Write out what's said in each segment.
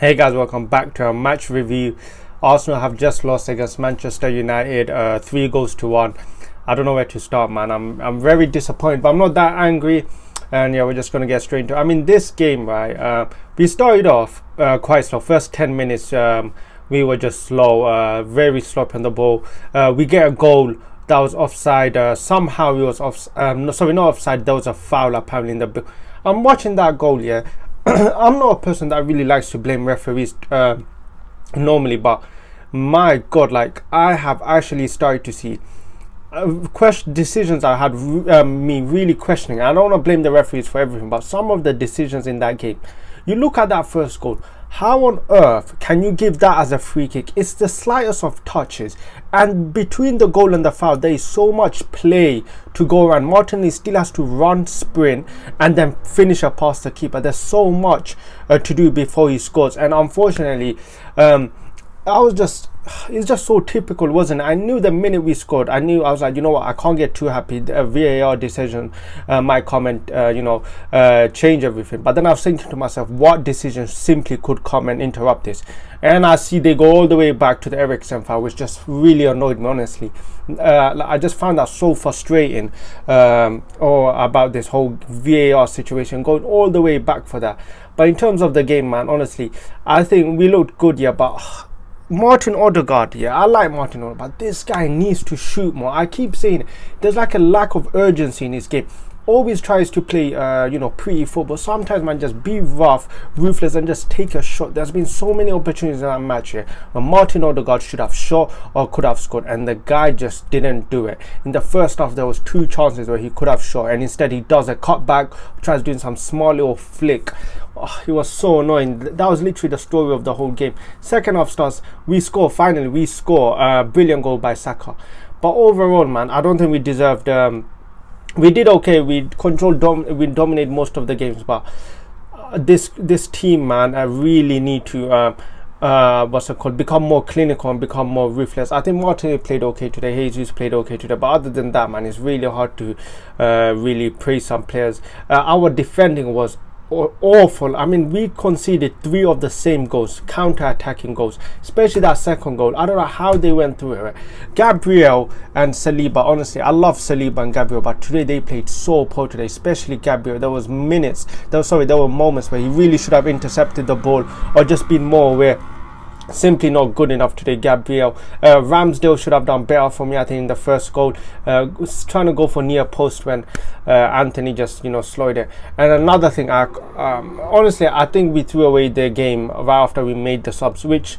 Hey guys, welcome back to our match review. Arsenal have just lost against Manchester United, 3-1. I don't know where to start, man. I'm very disappointed, but I'm not that angry. And yeah, we're just gonna get straight into it. I mean, this game, right? We started off quite slow. First 10 minutes, we were just slow, very slow on the ball. We get a goal that was offside. Somehow it was off. No, sorry, not offside. There was a foul apparently in the. I'm watching that goal, yeah. I'm not a person that really likes to blame referees normally, but my God, like I have actually started to see decisions I had me really questioning. I don't want to blame the referees for everything, but some of the decisions in that game. You look at that first goal. How on earth can you give that as a free kick? It's the slightest of touches, and between the goal and the foul there is so much play to go around. Martinelli still has to run, sprint, and then finish a pass the keeper. There's so much to do before he scores, and unfortunately it's just so typical, wasn't it? I knew the minute we scored, I was like, you know what, I can't get too happy. A VAR decision might come and change everything. But then I was thinking to myself, what decision simply could come and interrupt this? And I see they go all the way back to the Eriksen foul, which just really annoyed me, honestly. I just found that so frustrating, about this whole VAR situation, going all the way back for that. But in terms of the game, man, honestly, I think we looked good, yeah, but Martin Odegaard, yeah, I like Martin Odegaard, but this guy needs to shoot more. I keep saying it. There's like a lack of urgency in his game. Always tries to play pretty football. Sometimes, man, just be rough, ruthless, and just take a shot. There's been so many opportunities in that match here where Martin Odegaard should have shot or could have scored, and the guy just didn't do it. In the first half there was 2 chances where he could have shot, and instead he does a cutback, tries doing some small little flick. It was so annoying. That was literally the story of the whole game. Second half starts, we score. Finally we score a brilliant goal by Saka. But overall, man, I don't think we deserved we did okay. We we dominated most of the games, but this team, man, I really need to become more clinical and become more ruthless. I think Martinelli played okay today, Jesus played okay today, but other than that, man, it's really hard to really praise some players. Our defending was awful. I mean, we conceded 3 of the same goals, counter-attacking goals, especially that second goal. I don't know how they went through it. Gabriel and Saliba, honestly, I love Saliba and Gabriel, but today they played so poor today, especially Gabriel. There were moments where he really should have intercepted the ball or just been more aware. Simply not good enough today, Gabriel. Ramsdale should have done better for me, I think, in the first goal. Was trying to go for near post when Anthony just slowed it. And another thing, honestly, I think we threw away the game right after we made the subs, which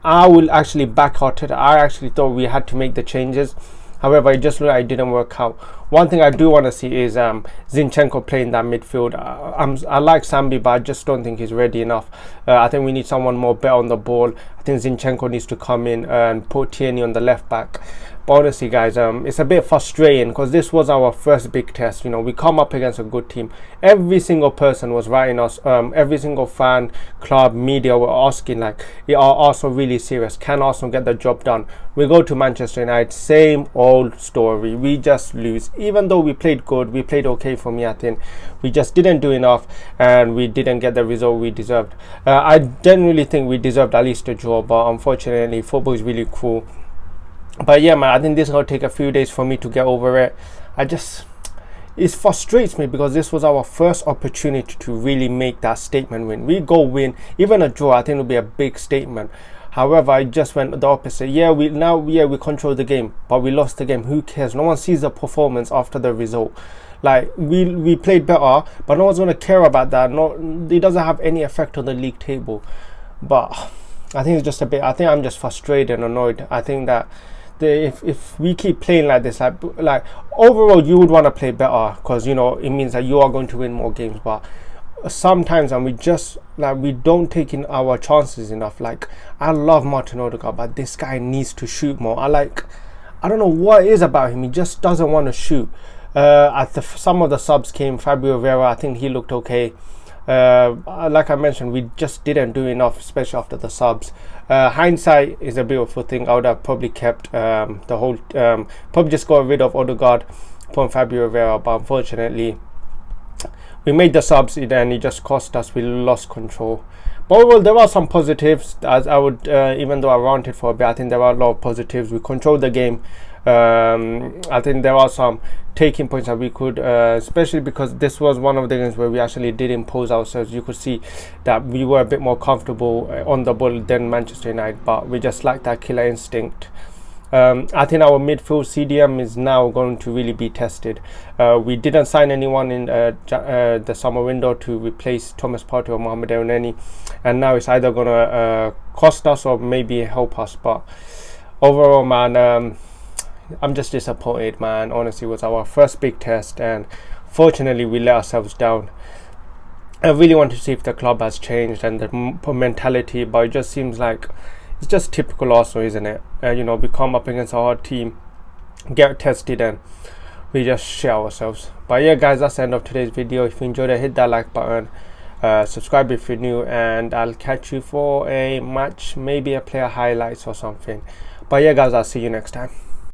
I will actually back out it. I actually thought we had to make the changes. However, it just looked like it didn't work out. One thing I do want to see is Zinchenko playing that midfield. I like Sambi, but I just don't think he's ready enough. I think we need someone more better on the ball. I think Zinchenko needs to come in and put Tierney on the left back. But honestly, guys, it's a bit frustrating because this was our first big test. We come up against a good team. Every single person was writing us. Every single fan, club, media were asking, like, are Arsenal really serious? Can Arsenal get the job done? We go to Manchester United, same old story. We just lose. Even though we played good, we played okay for me, I think. We just didn't do enough and we didn't get the result we deserved. I genuinely think we deserved at least a draw, but unfortunately, football is really cruel. But yeah, man, I think this is going to take a few days for me to get over it. It frustrates me because this was our first opportunity to really make that statement win. We go win, even a draw, I think will be a big statement. However, I just went the opposite. We control the game, but we lost the game. Who cares? No one sees the performance after the result. Like, we played better, but no one's going to care about that. It doesn't have any effect on the league table. But I think it's just a bit, I think I'm just frustrated and annoyed. I think that if we keep playing like this, like overall you would want to play better because it means that you are going to win more games, but sometimes and we don't take in our chances enough. Like, I love Martin Odegaard, but this guy needs to shoot more. I don't know what it is about him, he just doesn't want to shoot. Some of the subs came. Fabio Vera, I think he looked okay. Like I mentioned, we just didn't do enough, especially after the subs. Hindsight is a beautiful thing. I would have probably kept probably just got rid of Odegaard, put on Fabio Vera, but unfortunately we made the subs and it just cost us. We lost control. But overall, there are some positives. As I would, even though I ranted for a bit, I think there are a lot of positives. We controlled the game. I think there are some taking points that we could, especially because this was one of the games where we actually did impose ourselves. You could see that we were a bit more comfortable on the ball than Manchester United, but we just lacked that killer instinct. I think our midfield CDM is now going to really be tested. We didn't sign anyone in the summer window to replace Thomas Partey or Mohamed Elneny, and now it's either going to cost us or maybe help us. But overall, man, I'm just disappointed, man. Honestly, it was our first big test, and fortunately we let ourselves down. I really want to see if the club has changed and the mentality, but it just seems like it's just typical Arsenal, isn't it? You know, we come up against a hard team, get tested, and we just shit ourselves. But yeah, guys, that's the end of today's video. If you enjoyed it, hit that like button, subscribe if you're new, and I'll catch you for a match, maybe a player highlights or something. But yeah, guys, I'll see you next time.